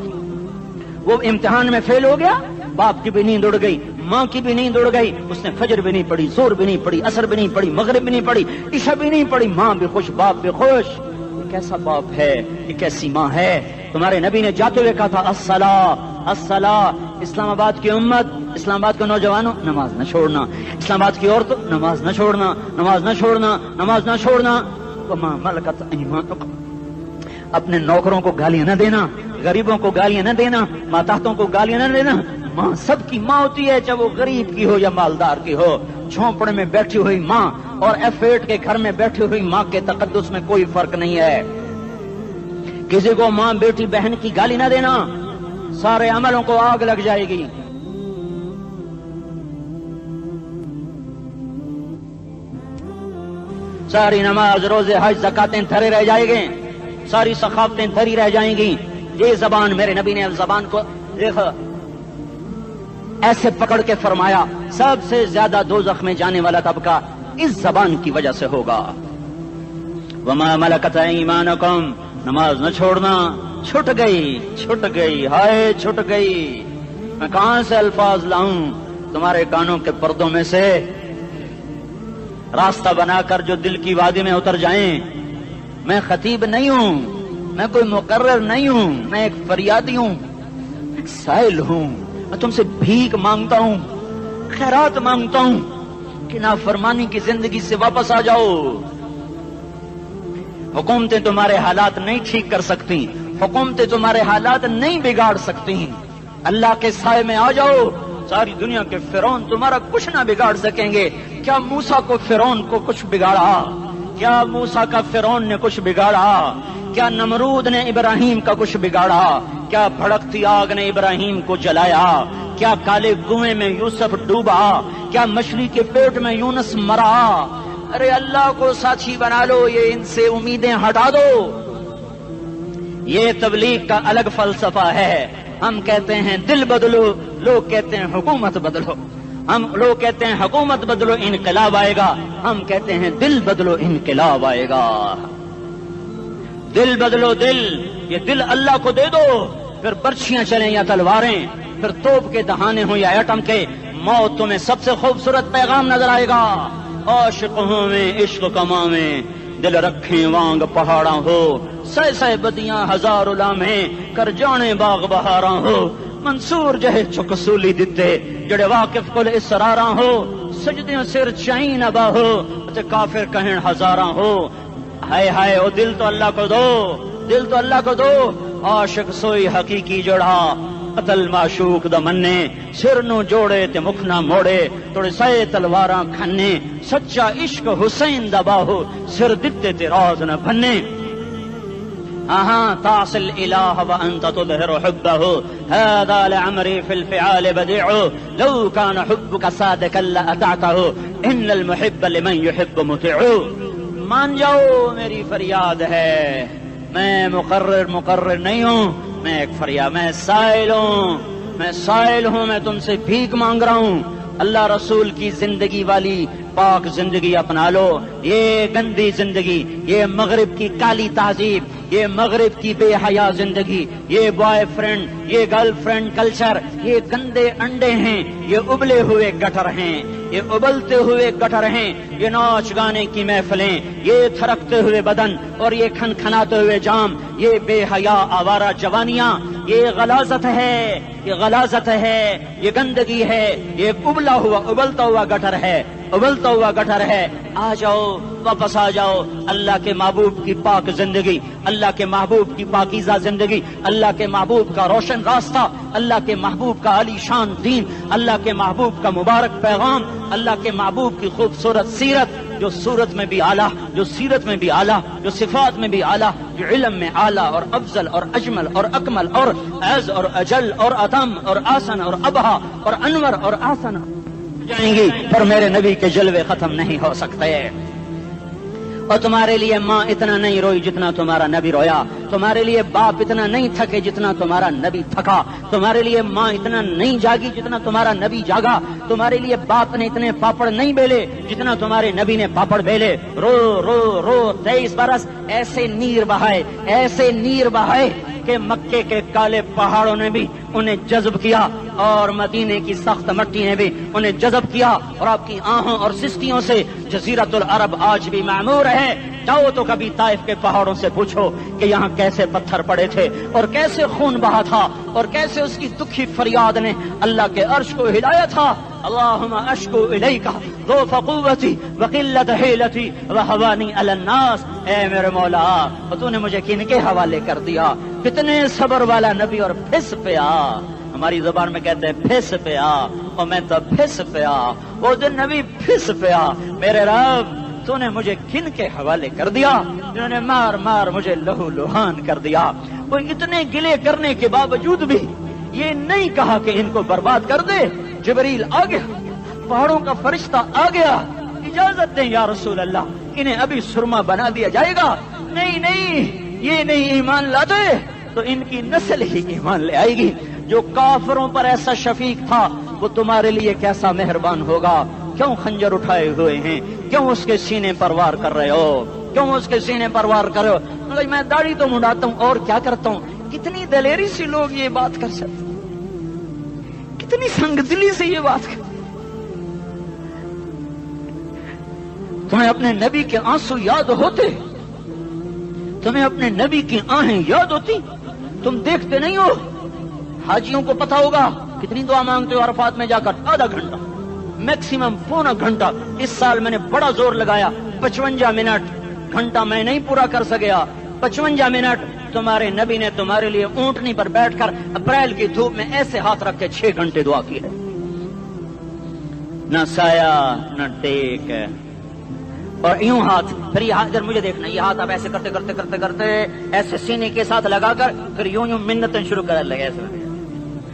وہ امتحان میں فیل ہو گیا، باپ کی بھی نیند اڑ گئی، ماں کی بھی نیند اڑ گئی، اس نے فجر بھی نہیں پڑھی، زور بھی نہیں پڑھی، عصر بھی نہیں پڑھی، مغرب بھی نہیں پڑھی، عشاء بھی نہیں پڑھی. ماں بھی خوش باپ بھی خوش. یہ کیسا باپ ہے، یہ کیسی ماں ہے. تمہارے نبی نے جاتے ہوئے کہا تھا الصلاۃ الصلاۃ. اسلام آباد کی امت، اسلام آباد کے نوجوانوں، نماز نہ چھوڑنا. اسلام آباد کی عورتوں، نماز نہ چھوڑنا، نماز نہ چھوڑنا، نماز نہ چھوڑنا. وما ملکت ایمانکم، اپنے نوکروں کو گالیاں نہ دینا، غریبوں کو گالیاں نہ دینا، ماتحتوں کو گالیاں نہ دینا. ماں سب کی ماں ہوتی ہے، چاہے وہ غریب کی ہو یا مالدار کی ہو. جھونپڑے میں بیٹھی ہوئی ماں اور F8 کے گھر میں بیٹھی ہوئی ماں کے تقدس میں کوئی فرق نہیں ہے. کسی کو ماں بیٹی بہن کی گالی نہ دینا، سارے عملوں کو آگ لگ جائے گی. ساری نماز روزے حج زکاتیں دھرے رہ جائیں گے، ساری ثقافتیں دھری رہ جائیں گی. یہ زبان، میرے نبی نے زبان کو ایسے پکڑ کے فرمایا سب سے زیادہ دوزخ میں جانے والا طبقہ اس زبان کی وجہ سے ہوگا. وما ملکت ایمانکم، نماز نہ چھوڑنا. چھٹ گئی ہائے چھٹ گئی. میں کہاں سے الفاظ لاؤں تمہارے کانوں کے پردوں میں سے، راستہ بنا کر جو دل کی وادی میں اتر جائیں. میں خطیب نہیں ہوں، میں کوئی مقرر نہیں ہوں، میں ایک فریادی ہوں، ایک سائل ہوں. میں تم سے بھیک مانگتا ہوں، خیرات مانگتا ہوں کہ نافرمانی کی زندگی سے واپس آ جاؤ. حکومتیں تمہارے حالات نہیں ٹھیک کر سکتی، حکومتیں تمہارے حالات نہیں بگاڑ سکتی. اللہ کے سائے میں آ جاؤ، ساری دنیا کے فرعون تمہارا کچھ نہ بگاڑ سکیں گے. کیا موسیٰ کو فرعون کو کچھ بگاڑا؟ کیا موسیٰ کا فرعون نے کچھ بگاڑا؟ کیا نمرود نے ابراہیم کا کچھ بگاڑا؟ کیا بھڑکتی آگ نے ابراہیم کو جلایا؟ کیا کالے کنویں میں یوسف ڈوبا؟ کیا مچھلی کے پیٹ میں یونس مرا؟ ارے اللہ کو ساتھی بنا لو، یہ ان سے امیدیں ہٹا دو. یہ تبلیغ کا الگ فلسفہ ہے. ہم کہتے ہیں دل بدلو، لوگ کہتے ہیں حکومت بدلو. لوگ کہتے ہیں حکومت بدلو انقلاب آئے گا، ہم کہتے ہیں دل بدلو انقلاب آئے گا. دل بدلو، یہ دل اللہ کو دے دو. پھر برچیاں چلیں یا تلواریں، پھر توپ کے دہانے ہوں یا ایٹم کے، موت تمہیں سب سے خوبصورت پیغام نظر آئے گا. عاشقوں میں عشق کما میں دل رکھیں وانگ پہاڑاں ہو، سہ بدیاں ہزار لامیں کر جانے باغ بہاراں ہو. منصور جہے چکسولی دتے جڑے واقف کل اسراراں ہو، سجدیاں سر چائیں ابا ہو تے کافر کہیں ہزاراں ہو. ہائے ہائے او دل تو اللہ کو دو، دل تو اللہ کو دو. عاشق سوئی حقیقی جڑا قتل معشوق دا مننے، سر نو جوڑے تے مکھ نہ موڑے، توڑے سائے تلواراں کھنے. سچا عشق حسین دا باہو، سر دتے تے راز نہ بھنے. تعصي الإله وأنت تظهر حبه، هذا لعمري في الفعال بديع، لو كان حبك صادقا لأطعته، إن المحب لمن يحب مطيع. مان جاؤ میری فریاد ہے، میں مقرر نہیں ہوں، میں ایک فریاد، میں سائل ہوں، میں تم سے بھیک مانگ رہا ہوں. اللہ رسول کی زندگی والی پاک زندگی اپنا لو. یہ گندی زندگی، یہ مغرب کی کالی تہذیب، یہ مغرب کی بے حیا زندگی، یہ بوائے فرینڈ، یہ گرل فرینڈ کلچر، یہ گندے انڈے ہیں، یہ ابلے ہوئے گٹر ہیں، یہ ابلتے ہوئے گٹر ہیں. یہ ناچ گانے کی محفلیں، یہ تھرکتے ہوئے بدن اور یہ کھنکھناتے ہوئے جام، یہ بے حیا آوارہ جوانیاں، یہ غلاظت ہے، یہ غلاظت ہے، یہ گندگی ہے، یہ ابلتا ہوا گٹر ہے، ابلتا ہوا گٹر ہے. آ جاؤ، واپس آ جاؤ. اللہ کے محبوب کی پاک زندگی، اللہ کے محبوب کی پاکیزہ زندگی، اللہ کے محبوب کا روشن راستہ، اللہ کے محبوب کا علی شان دین، اللہ کے محبوب کا مبارک پیغام، اللہ کے محبوب کی خوبصورت سیرت، جو صورت میں بھی اعلیٰ، جو سیرت میں بھی اعلیٰ، جو صفات میں بھی اعلیٰ، جو علم میں اعلیٰ اور افضل اور اجمل اور اکمل اور اعز اور اجل اور اتم اور آسن اور ابہا اور انور اور آسن جائیں گی، پر میرے نبی کے جلوے ختم نہیں ہو سکتے. اور تمہارے لیے ماں اتنا نہیں روئی جتنا تمہارا نبی رویا، تمہارے لیے باپ اتنا نہیں تھکے جتنا تمہارا نبی تھکا، تمہارے لیے ماں اتنا نہیں جاگی جتنا تمہارا نبی جاگا، تمہارے لیے باپ نے اتنے پاپڑ نہیں بیلے جتنا تمہارے نبی نے پاپڑ بیلے. رو رو رو 23 برس ایسے نیر بہائے کہ مکے کے کالے پہاڑوں نے بھی انہیں جذب کیا اور مدینے کی سخت مٹی نے بھی انہیں جذب کیا، اور آپ کی آہوں اور سستیوں سے جزیرت العرب آج بھی معمور ہے. جاؤ تو کبھی طائف کے پہاڑوں سے پوچھو کہ یہاں کیسے پتھر پڑے تھے اور کیسے خون بہا تھا اور کیسے اس کی دکھی فریاد نے اللہ کے عرش کو ہلایا تھا. اللہم اشکو الیکا ضعف قوتی وقلت حیلتی وہوانی علی الناس. اے میرے مولا، تو نے مجھے کن کے حوالے کر دیا؟ کتنے صبر والا نبی اور پھس پیا. ہماری زبان میں کہتے ہیں پھس پیا، اور میں تو پھس پیا. وہ دن نبی پھس پیا. میرے رب تو نے مجھے کن کے حوالے کر دیا جنہوں نے مار مار مجھے لہو لہان کر دیا. وہ اتنے گلے کرنے کے باوجود بھی یہ نہیں کہا کہ ان کو برباد کر دے. جبریل آ گیا, پہاڑوں کا فرشتہ آ گیا, اجازت دیں یا رسول اللہ, انہیں ابھی سرما بنا دیا جائے گا. نہیں نہیں, یہ نہیں ایمان لاتے تو ان کی نسل ہی ایمان لے آئے گی. جو کافروں پر ایسا شفیق تھا وہ تمہارے لیے کیسا مہربان ہوگا. کیوں خنجر اٹھائے ہوئے ہیں, کیوں اس کے سینے پر وار کر رہے ہو, کیوں اس کے سینے پر وار کر رہے ہو؟ میں داڑھی تو منڈاتا ہوں اور کیا کرتا ہوں. کتنی دلیری سے لوگ یہ بات کر سکتے, کتنی سنگ دلی سے یہ بات کر. تمہیں اپنے نبی کے آنسو یاد ہوتے, تمہیں اپنے نبی کی آہیں یاد ہوتی, تم دیکھتے نہیں ہو. حاجیوں کو پتا ہوگا کتنی دعا مانگتے ہو عرفات میں جا کر, آدھا گھنٹہ میکسیمم پونا گھنٹہ. اس سال میں نے بڑا زور لگایا, 55 منٹ, گھنٹہ میں نہیں پورا کر سکیا. 55 منٹ تمہارے نبی نے تمہارے لیے اونٹنی پر بیٹھ کر اپریل کی دھوپ میں ایسے ہاتھ رکھ کے 6 گھنٹے دعا کی ہے. نہ سایہ نہ ٹیک, اور یوں ہاتھ, پھر یہ ہاتھ ادھر مجھے دیکھنا, یہ ہاتھ آپ ایسے کرتے کرتے کرتے کرتے ایسے سینے کے ساتھ لگا کر پھر یوں یوں منتیں شروع کر لگے ایسے,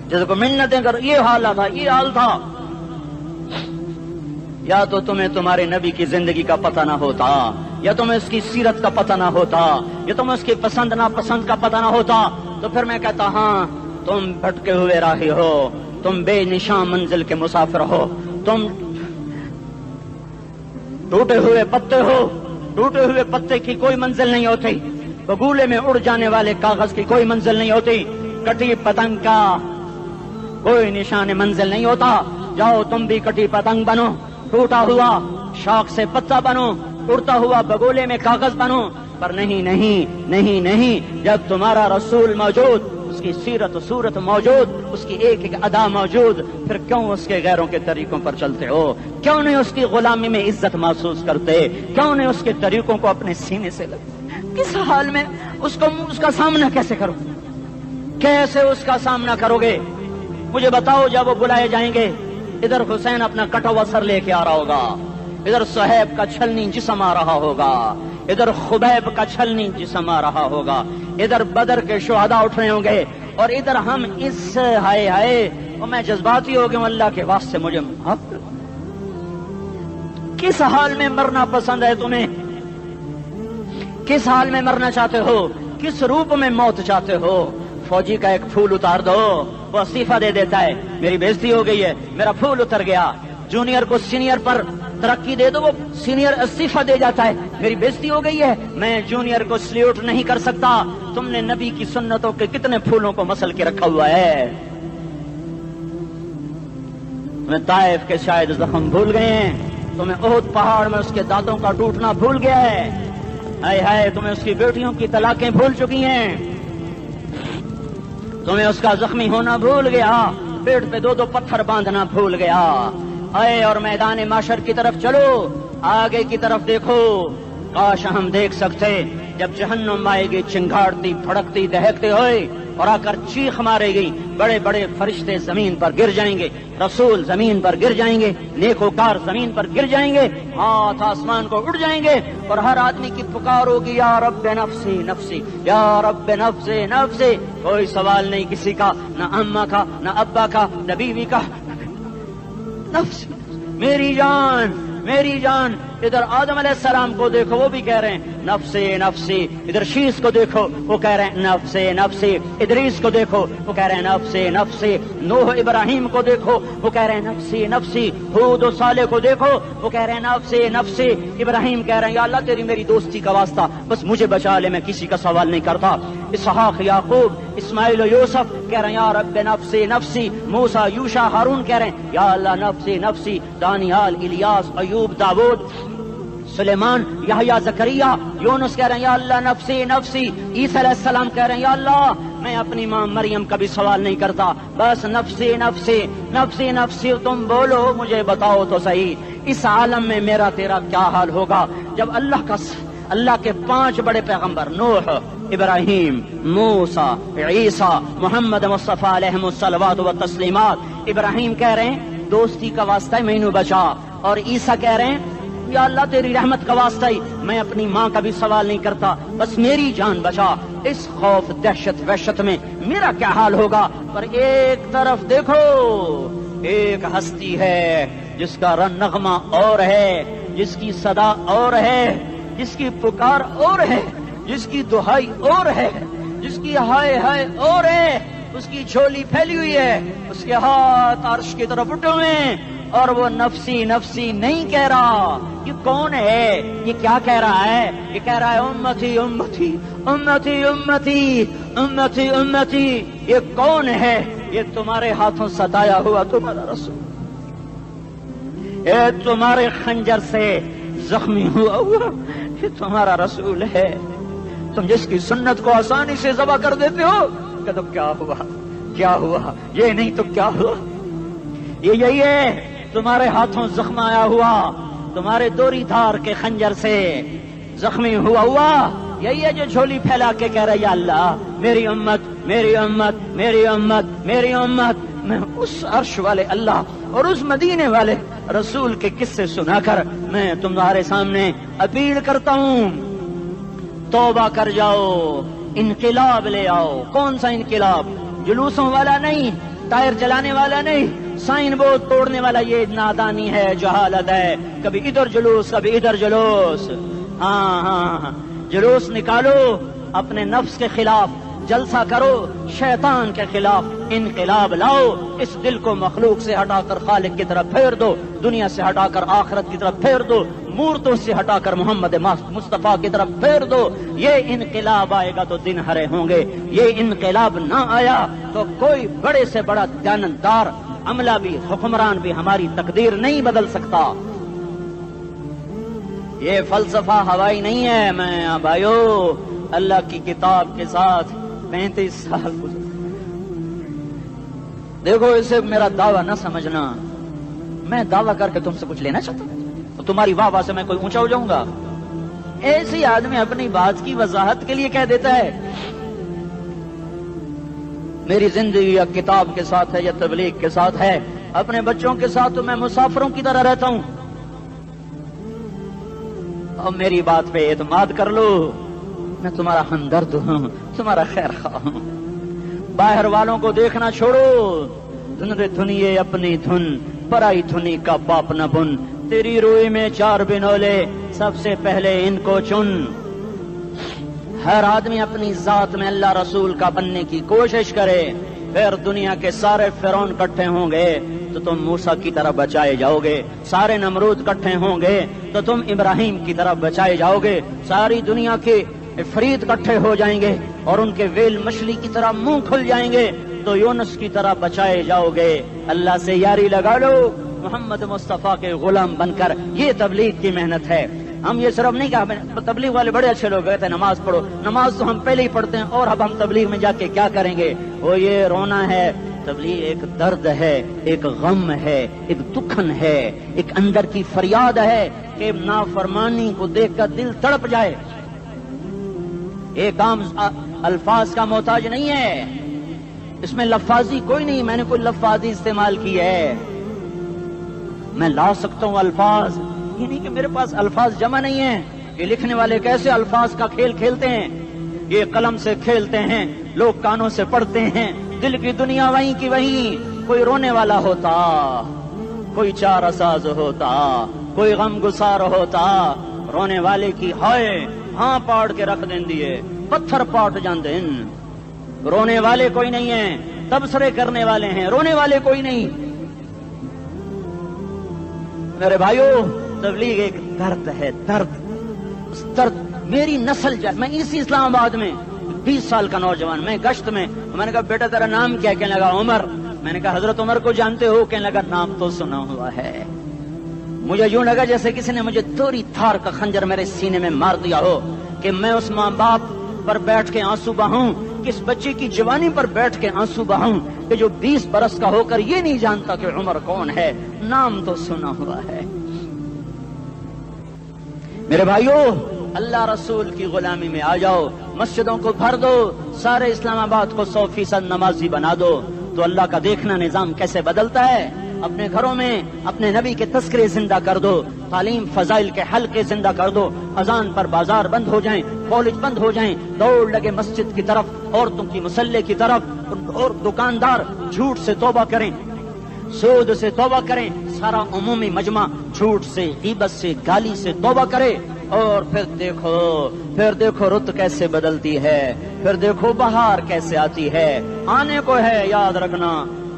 جیسے کو منتیں کر. یہ حال تھا, یہ حال تھا. یا تو تمہیں تمہارے نبی کی زندگی کا پتہ نہ ہوتا, یا تمہیں اس کی سیرت کا پتہ نہ ہوتا, یا تمہیں اس کی پسند ناپسند کا پتہ نہ ہوتا, تو پھر میں کہتا ہاں تم بھٹکے ہوئے راہی ہو, تم بے نشان منزل کے مسافر ہو, تم ٹوٹے ہوئے پتے ہو. ٹوٹے ہوئے پتے کی کوئی منزل نہیں ہوتی, بگولے میں اڑ جانے والے کاغذ کی کوئی منزل نہیں ہوتی, کٹی پتنگ کا کوئی نشان منزل نہیں ہوتا. جاؤ تم بھی کٹی پتنگ بنو, ٹوٹا ہوا شاخ سے پتا بنو, اڑتا ہوا بگولے میں کاغذ بنو. پر نہیں نہیں نہیں نہیں, جب تمہارا رسول موجود, اس کی سیرت و صورت موجود, اس کی ایک ایک ادا موجود, پھر کیوں اس کے غیروں کے طریقوں پر چلتے ہو؟ کیوں نہیں اس کی غلامی میں عزت محسوس کرتے؟ کیوں نہیں اس کے طریقوں کو اپنے سینے سے لگتے؟ کس حال میں اس کا سامنا کیسے کرو, کیسے اس کا سامنا کرو گے؟ مجھے بتاؤ. جب وہ بلائے جائیں گے, ادھر حسین اپنا کٹا ہوا سر لے کے آ رہا ہوگا, ادھر صہیب کا چھلنی جسم آ رہا ہوگا, ادھر خبیب کا چھلنی جسم آ رہا ہوگا, ادھر بدر کے شہداء اٹھ رہے ہوں گے, اور ادھر ہم اس ہائے ہائے, اور میں جذباتی ہو گیا ہوں, اللہ کے واسطے مجھے معاف کر. کس حال میں مرنا پسند ہے تمہیں؟ کس حال میں مرنا چاہتے ہو؟ کس روپ میں موت چاہتے ہو؟ فوجی کا ایک پھول اتار دو, وہ استعفیٰ دے دیتا ہے, میری بےزتی ہو گئی ہے, میرا پھول اتر گیا. جونیئر کو سینئر پر ترقی دے دو, وہ سینئر استعفیٰ دے جاتا ہے, میری بےزتی ہو گئی ہے, میں جونیئر کو سلیوٹ نہیں کر سکتا. تم نے نبی کی سنتوں کے کتنے پھولوں کو مسل کے رکھا ہوا ہے. تمہیں طائف کے شاید زخم بھول گئے ہیں, تمہیں احد پہاڑ میں اس کے دانتوں کا ٹوٹنا بھول گیا ہے. ہائے ہائے, تمہیں اس کی بیٹیوں کی طلاقیں بھول چکی ہیں, تمہیں اس کا زخمی ہونا بھول گیا, پیٹ پہ 2 پتھر باندھنا بھول گیا. آئے اور میدان معاشر کی طرف چلو, آگے کی طرف دیکھو. کاش ہم دیکھ سکتے جب جہنم آئے گی چنگاڑتی بھڑکتی دہکتے ہوئے اور آ کر چیخ مارے گی, بڑے بڑے فرشتے زمین پر گر جائیں گے, رسول زمین پر گر جائیں گے, نیکوکار زمین پر گر جائیں گے, ہاتھ آسمان کو اڑ جائیں گے, اور ہر آدمی کی پکار ہوگی یا رب نفسی نفسی, یا رب نفسی نفسی. کوئی سوال نہیں کسی کا, نہ اماں کا, نہ ابا کا, نہ بیوی کا, نفسی میری جان میری جان. ادھر آدم علیہ السلام کو دیکھو, وہ بھی کہہ رہے ہیں نفسی نفسی. ادھر شیش کو دیکھو, وہ کہہ رہے ہیں نفسی نفسی. ادریس کو دیکھو, وہ کہہ رہے ہیں نفسی نفسی. نوح ابراہیم کو دیکھو, وہ کہہ رہے ہیں نفسی نفسی. ہود و صالح کو دیکھو, وہ کہہ رہے ہیں نفسی نفسی. ابراہیم کہہ رہے ہیں یا اللہ تیری میری دوستی کا واسطہ, بس مجھے بچا لے, میں کسی کا سوال نہیں کرتا. اسحاق یعقوب اسماعیل و یوسف کہہ رہے ہیں یا رب نفسی نفسی. موسیٰ یوشع ہارون کہہ رہے ہیں یا اللہ نفسی نفسی. دانیال الیاس ایوب داؤد سلیمان یحییٰ زکریا یونس کہہ رہے ہیں یا اللہ نفسی نفسی. عیسیٰ علیہ السلام کہہ رہے ہیں یا اللہ میں اپنی ماں مریم کا بھی سوال نہیں کرتا, بس نفسی نفسی نفسی نفسی. تم بولو, مجھے بتاؤ تو صحیح, اس عالم میں میرا تیرا کیا حال ہوگا جب اللہ کے 5 بڑے پیغمبر نوح, ابراہیم, موسیٰ, عیسیٰ, محمد مصطفیٰ علیہ الصلوات و تسلیمات. ابراہیم کہہ رہے ہیں دوستی کا واسطہ ہے مینو بچا, اور عیسیٰ کہہ رہے ہیں یا اللہ تیری رحمت کا واسطہ ہی میں اپنی ماں کا بھی سوال نہیں کرتا، بس میری جان بچا۔ اس خوف دہشت وحشت میں میرا کیا حال ہوگا؟ پر ایک طرف دیکھو، ایک ہستی ہے جس کا نغمہ اور ہے، جس کی صدا اور ہے، جس کی پکار اور ہے، جس کی دہائی اور ہے، جس کی ہائے ہائے اور ہے، اس کی جھولی پھیلی ہوئی ہے، اس کے ہاتھ عرش کی طرف اٹھے ہوئے ہیں، اور وہ نفسی نفسی نہیں کہہ رہا۔ یہ کون ہے؟ یہ کیا کہہ رہا ہے؟ یہ کہہ رہا ہے امتی امتی امتی امتی امتی امتی۔ یہ کون ہے؟ یہ تمہارے ہاتھوں ستایا ہوا تمہارا رسول، یہ تمہارے خنجر سے زخمی ہوا یہ تمہارا رسول ہے۔ تم جس کی سنت کو آسانی سے ذبح کر دیتے ہو کہ تو کیا ہوا، کیا ہوا؟ یہ نہیں تو کیا ہوا؟ یہ یہی ہے تمہارے ہاتھوں زخم آیا ہوا، تمہارے دوری دھار کے خنجر سے زخمی ہوا یہی ہے جو جھولی پھیلا کے کہہ رہا ہے یا اللہ میری امت میری امت میری امت میری امت۔ میں اس عرش والے اللہ اور اس مدینے والے رسول کے قصے سنا کر میں تمہارے سامنے اپیل کرتا ہوں، توبہ کر جاؤ، انقلاب لے آؤ۔ کون سا انقلاب؟ جلوسوں والا نہیں، ٹائر چلانے والا نہیں، سائن بورڈ توڑنے والا، یہ نادانی ہے، جہالت ہے۔ کبھی ادھر جلوس کبھی ادھر جلوس۔ ہاں جلوس نکالو اپنے نفس کے خلاف، جلسہ کرو شیطان کے خلاف، انقلاب لاؤ۔ اس دل کو مخلوق سے ہٹا کر خالق کی طرف پھیر دو، دنیا سے ہٹا کر آخرت کی طرف پھیر دو، مورتوں سے ہٹا کر محمد مصطفیٰ کی طرف پھیر دو۔ یہ انقلاب آئے گا تو دن ہرے ہوں گے، یہ انقلاب نہ آیا تو کوئی بڑے سے بڑا دیانتدار عملہ بھی، حکمران بھی ہماری تقدیر نہیں بدل سکتا۔ یہ فلسفہ ہوائی نہیں ہے۔ میں بھائیو اللہ کی کتاب کے ساتھ 35 سال گزرے، دیکھو اسے میرا دعویٰ نہ سمجھنا، میں دعویٰ کر کے تم سے کچھ لینا چاہتا ہوں تو تمہاری واہ سے میں کوئی اونچا ہو جاؤں گا؟ ایسی آدمی اپنی بات کی وضاحت کے لیے کہہ دیتا ہے میری زندگی یا کتاب کے ساتھ ہے یا تبلیغ کے ساتھ ہے، اپنے بچوں کے ساتھ تو میں مسافروں کی طرح رہتا ہوں، اور میری بات پہ اعتماد کر لو، میں تمہارا ہمدرد ہوں، تمہارا خیر خواہ ہوں۔ باہر والوں کو دیکھنا چھوڑو، دھنیے اپنی دھن، پرائی دھنی کا باپ نہ بن، تیری روئی میں 4 بنولے، سب سے پہلے ان کو چن۔ ہر آدمی اپنی ذات میں اللہ رسول کا بننے کی کوشش کرے، پھر دنیا کے سارے فرعون اکٹھے ہوں گے تو تم موسیٰ کی طرح بچائے جاؤ گے، سارے نمرود اکٹھے ہوں گے تو تم ابراہیم کی طرح بچائے جاؤ گے، ساری دنیا کے افریت اکٹھے ہو جائیں گے اور ان کے ویل مچھلی کی طرح منہ کھل جائیں گے تو یونس کی طرح بچائے جاؤ گے۔ اللہ سے یاری لگا لو، محمد مصطفیٰ کے غلام بن کر۔ یہ تبلیغ کی محنت ہے۔ ہم یہ صرف نہیں کہا تبلیغ والے بڑے اچھے لوگ کہتے ہیں نماز پڑھو، نماز تو ہم پہلے ہی پڑھتے ہیں، اور اب ہم تبلیغ میں جا کے کیا کریں گے؟ وہ یہ رونا ہے، تبلیغ ایک درد ہے، ایک غم ہے، ایک دکھن ہے، ایک اندر کی فریاد ہے کہ نافرمانی کو دیکھ کر دل تڑپ جائے۔ ایک عام الفاظ کا محتاج نہیں ہے، اس میں لفاظی کوئی نہیں، میں نے کوئی لفاظی استعمال کی ہے، میں لا سکتا ہوں الفاظ، یہ نہیں کہ میرے پاس الفاظ جمع نہیں ہیں۔ یہ لکھنے والے کیسے الفاظ کا کھیل کھیلتے ہیں، یہ قلم سے کھیلتے ہیں، لوگ کانوں سے پڑھتے ہیں، دل کی دنیا وہیں کی وہیں۔ کوئی رونے والا ہوتا، کوئی چارہ ساز ہوتا، کوئی غم گسار ہوتا، رونے والے کی ہائے ہاں پاڑ کے رکھ دیں دیے، پتھر پاٹ جان دیں۔ رونے والے کوئی نہیں ہیں، تبصرے کرنے والے ہیں، رونے والے کوئی نہیں۔ میرے بھائیو تبلیغ ایک درد ہے، درد، اس درد میری نسل میں اسی اسلام آباد میں 20 سال کا نوجوان، میں گشت میں نے کہا بیٹا تیرا نام کیا؟ کہنے لگا عمر۔ میں نے کہا حضرت عمر کو جانتے ہو؟ کہنے لگا نام تو سنا ہوا ہے۔ مجھے یوں لگا جیسے کسی نے مجھے دوری تھار کا خنجر میرے سینے میں مار دیا ہو کہ میں اس ماں باپ پر بیٹھ کے آنسو بہاؤں، کس بچے کی جوانی پر بیٹھ کے آنسو بہاؤں کہ جو 20 برس کا ہو کر یہ نہیں جانتا کہ عمر کون ہے، نام تو سنا ہوا ہے۔ میرے بھائیو اللہ رسول کی غلامی میں آ جاؤ، مسجدوں کو بھر دو، سارے اسلام آباد کو 100% نمازی بنا دو، تو اللہ کا دیکھنا نظام کیسے بدلتا ہے۔ اپنے گھروں میں اپنے نبی کے تذکرے زندہ کر دو، تعلیم فضائل کے حلقے زندہ کر دو، اذان پر بازار بند ہو جائیں، کالج بند ہو جائیں، دوڑ لگے مسجد کی طرف، عورتوں کی مصلے کی طرف، اور دکاندار جھوٹ سے توبہ کریں، سود سے توبہ کریں، سارا عمومی مجمع جھوٹ سے، غیبت سے، گالی سے توبہ کرے، اور پھر دیکھو رت کیسے بدلتی ہے، پھر دیکھو بہار کیسے آتی ہے، آنے کو ہے، یاد رکھنا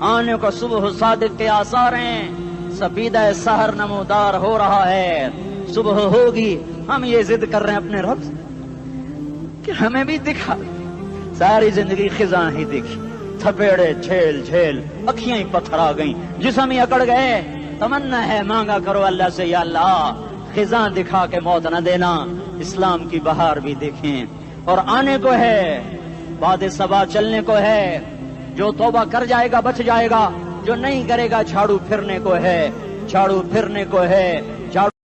آنے کو صبح صادق کے آثار ہیں، سفیدہ سحر نمودار ہو رہا ہے، صبح ہوگی، ہم یہ ضد کر رہے ہیں اپنے رب کہ ہمیں بھی دکھا، ساری زندگی خزاں ہی دیکھی، تھپیڑے جھیل اکھیاں ہی پتھر آ گئیں، جسم ہی اکڑ گئے، تمنا ہے مانگا کرو اللہ سے، یا اللہ خزاں دکھا کے موت نہ دینا، اسلام کی بہار بھی دیکھیں، اور آنے کو ہے، باد صبا چلنے کو ہے، جو توبہ کر جائے گا بچ جائے گا، جو نہیں کرے گا جھاڑو پھرنے کو ہے،